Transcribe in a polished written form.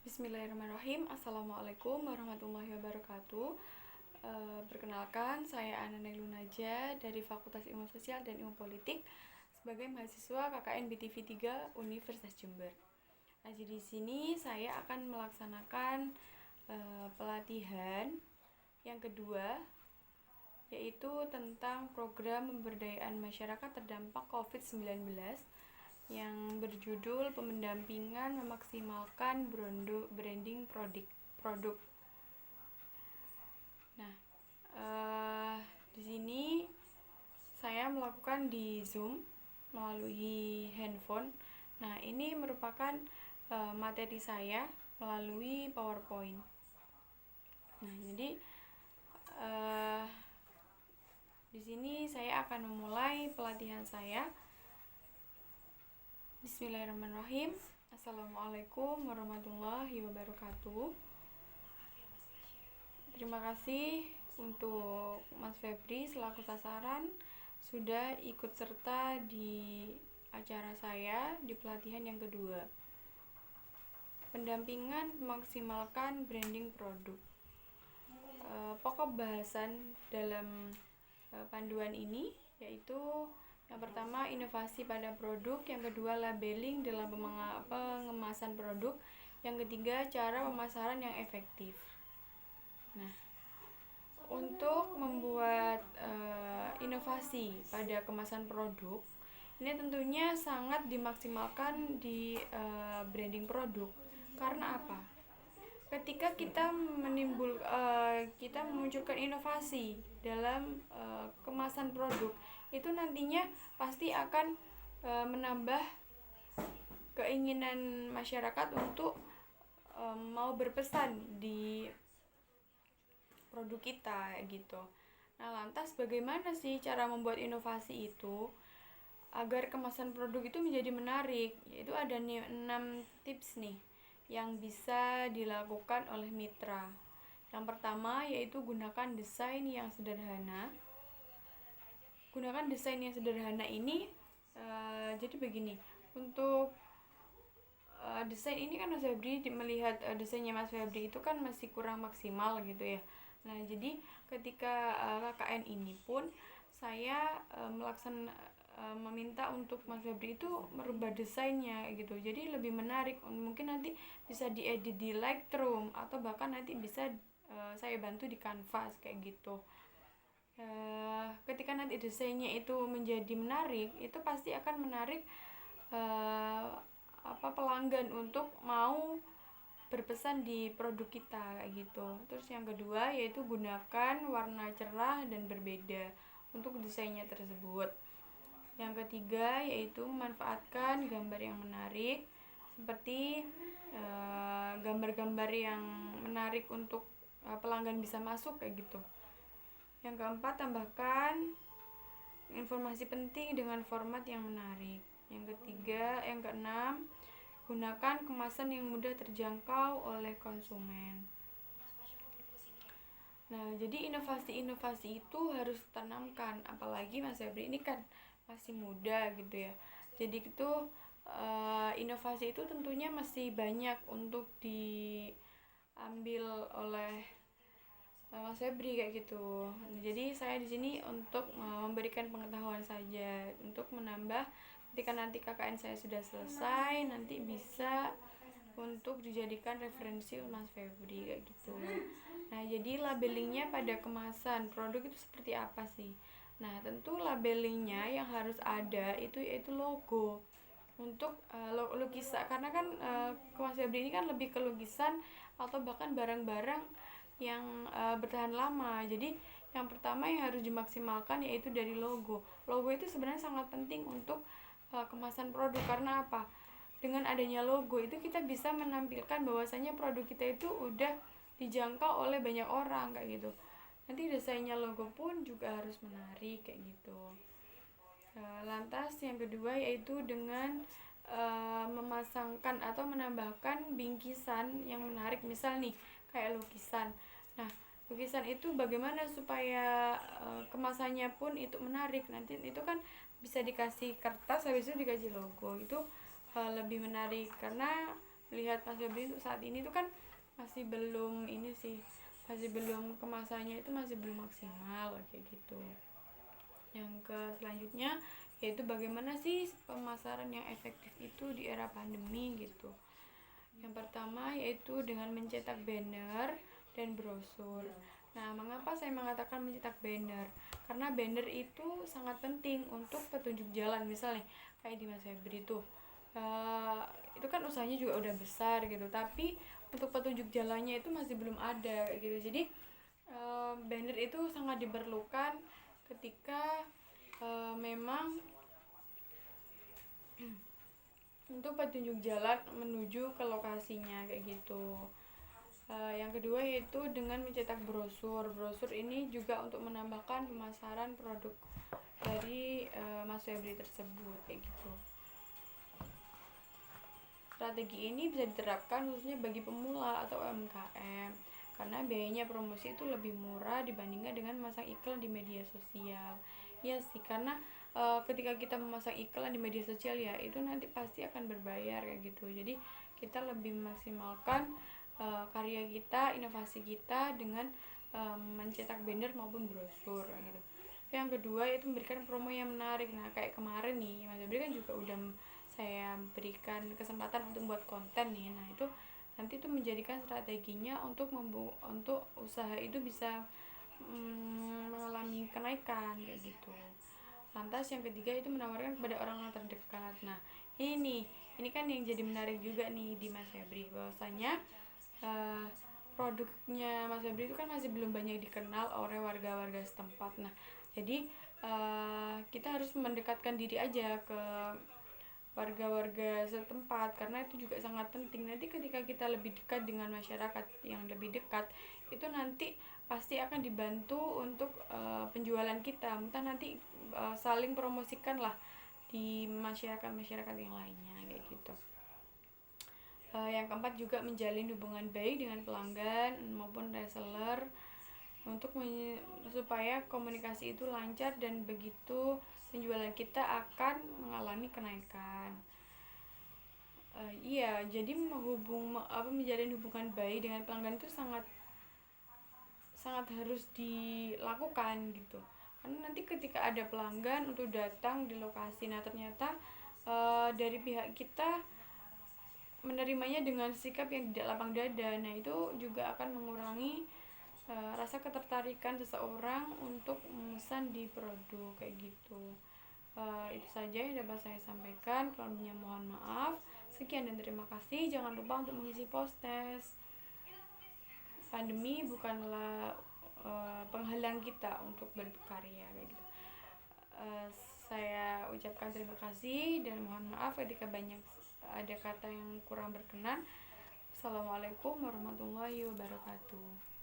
Bismillahirrahmanirrahim. Assalamualaikum warahmatullahi wabarakatuh. Perkenalkan, saya Ana Nailu Naja dari Fakultas Ilmu Sosial dan Ilmu Politik sebagai mahasiswa KKN BTV 3 Universitas Jember. Nah, jadi di sini saya akan melaksanakan pelatihan yang kedua, yaitu tentang program pemberdayaan masyarakat terdampak COVID-19 yang berjudul pendampingan memaksimalkan branding produk. Nah, di sini saya melakukan di Zoom melalui handphone. Nah, ini merupakan materi saya melalui PowerPoint. Nah, jadi di sini saya akan memulai pelatihan saya. Bismillahirrahmanirrahim. Assalamualaikum warahmatullahi wabarakatuh. Terima kasih untuk Mas Febri selaku sasaran sudah ikut serta di acara saya di pelatihan yang kedua. Pendampingan memaksimalkan branding produk. Pokok bahasan dalam panduan ini yaitu yang pertama, inovasi pada produk. Yang kedua, labeling dalam pengemasan produk. Yang ketiga, cara pemasaran yang efektif. Nah, untuk membuat inovasi pada kemasan produk, ini tentunya sangat dimaksimalkan di branding produk. Karena apa? Ketika kita memunculkan inovasi dalam kemasan produk, itu nantinya pasti akan menambah keinginan masyarakat untuk mau berpesan di produk kita gitu. Nah, lantas bagaimana sih cara membuat inovasi itu agar kemasan produk itu menjadi menarik? Yaitu ada 6 tips nih yang bisa dilakukan oleh mitra. Yang pertama yaitu gunakan desain yang sederhana. Gunakan desain yang sederhana ini jadi begini, untuk desain ini kan Mas Febri melihat desainnya Mas Febri itu kan masih kurang maksimal gitu ya. Nah, jadi ketika KKN ini pun saya meminta untuk Mas Febri itu merubah desainnya gitu, jadi lebih menarik. Mungkin nanti bisa diedit di Lightroom atau bahkan nanti bisa saya bantu di Canvas kayak gitu. Ketika nanti desainnya itu menjadi menarik, itu pasti akan menarik pelanggan untuk mau berpesan di produk kita kayak gitu. Terus yang kedua yaitu gunakan warna cerah dan berbeda untuk desainnya tersebut. Yang ketiga yaitu memanfaatkan gambar yang menarik seperti gambar-gambar yang menarik untuk pelanggan bisa masuk kayak gitu. Yang keempat, tambahkan informasi penting dengan format yang menarik. Yang keenam, gunakan kemasan yang mudah terjangkau oleh konsumen. Nah, jadi inovasi-inovasi itu harus ditanamkan, apalagi Mas Febri ini kan masih muda gitu ya. Jadi itu inovasi itu tentunya masih banyak untuk diambil oleh Mas Febri kayak gitu. Jadi saya di sini untuk memberikan pengetahuan saja, untuk menambah ketika nanti KKN saya sudah selesai nanti bisa untuk dijadikan referensi Mas Febri kayak gitu. Nah, jadi labelingnya pada kemasan produk itu seperti apa sih? Nah, tentu labelingnya yang harus ada itu yaitu logo. Untuk lukisan, karena kan Mas Febri ini kan lebih ke lukisan atau bahkan barang-barang yang bertahan lama. Jadi yang pertama yang harus dimaksimalkan yaitu dari logo. Logo itu sebenarnya sangat penting untuk kemasan produk. Karena apa? Dengan adanya logo itu kita bisa menampilkan bahwasanya produk kita itu udah dijangkau oleh banyak orang kayak gitu. Nanti desainnya logo pun juga harus menarik kayak gitu. Lantas yang kedua yaitu dengan memasangkan atau menambahkan bingkisan yang menarik, misal nih kayak lukisan. Nah, lukisan itu bagaimana supaya kemasannya pun itu menarik. Nanti itu kan bisa dikasih kertas, habis itu dikasih logo, itu lebih menarik karena lihat Mas Febri untuk saat ini tuh kan masih belum ini sih, masih belum kemasannya itu masih belum maksimal kayak gitu. Yang ke selanjutnya yaitu bagaimana sih pemasaran yang efektif itu di era pandemi gitu. Yang pertama yaitu dengan mencetak banner dan brosur. Nah, mengapa saya mengatakan mencetak banner? Karena banner itu sangat penting untuk petunjuk jalan, misalnya kayak di Mas Febri tuh. Itu kan usahanya juga udah besar gitu, tapi untuk petunjuk jalannya itu masih belum ada gitu. Jadi banner itu sangat diperlukan ketika memang untuk petunjuk jalan menuju ke lokasinya kayak gitu. Yang kedua yaitu dengan mencetak brosur. Brosur ini juga untuk menambahkan pemasaran produk dari Mas Febri tersebut kayak gitu. Strategi ini bisa diterapkan khususnya bagi pemula atau UMKM karena biayanya promosi itu lebih murah dibandingkan dengan memasang iklan di media sosial. Iya sih, karena ketika kita memasang iklan di media sosial ya itu nanti pasti akan berbayar kayak gitu. Jadi kita lebih memaksimalkan karya kita, inovasi kita dengan mencetak banner maupun brosur gitu. Yang kedua itu memberikan promo yang menarik. Nah, kayak kemarin nih Mas Febri kan juga udah saya berikan kesempatan untuk buat konten nih. Nah, itu nanti itu menjadikan strateginya untuk usaha itu bisa mengalami kenaikan kayak gitu. Lantas yang ketiga itu menawarkan kepada orang terdekat. Nah, ini kan yang jadi menarik juga nih di Mas Febri, bahwasanya uh, produknya Mas Febri itu kan masih belum banyak dikenal oleh warga-warga setempat. Nah, jadi kita harus mendekatkan diri aja ke warga-warga setempat karena itu juga sangat penting. Nanti ketika kita lebih dekat dengan masyarakat yang lebih dekat itu nanti pasti akan dibantu untuk penjualan kita. Entah nanti saling promosikan lah di masyarakat yang lainnya kayak gitu. Yang keempat juga menjalin hubungan baik dengan pelanggan maupun reseller untuk supaya komunikasi itu lancar dan begitu penjualan kita akan mengalami kenaikan. Iya, jadi menjalin hubungan baik dengan pelanggan itu sangat sangat harus dilakukan gitu. Karena nanti ketika ada pelanggan untuk datang di lokasi, nah ternyata dari pihak kita menerimanya dengan sikap yang tidak lapang dada. Nah, itu juga akan mengurangi rasa ketertarikan seseorang untuk memesan di produk kayak gitu. Itu saja yang dapat saya sampaikan. Kurangnya mohon maaf. Sekian dan terima kasih. Jangan lupa untuk mengisi post test. Pandemi bukanlah penghalang kita untuk berkarya kayak gitu. Saya ucapkan terima kasih dan mohon maaf ketika banyak ada kata yang kurang berkenan. Assalamualaikum warahmatullahi wabarakatuh.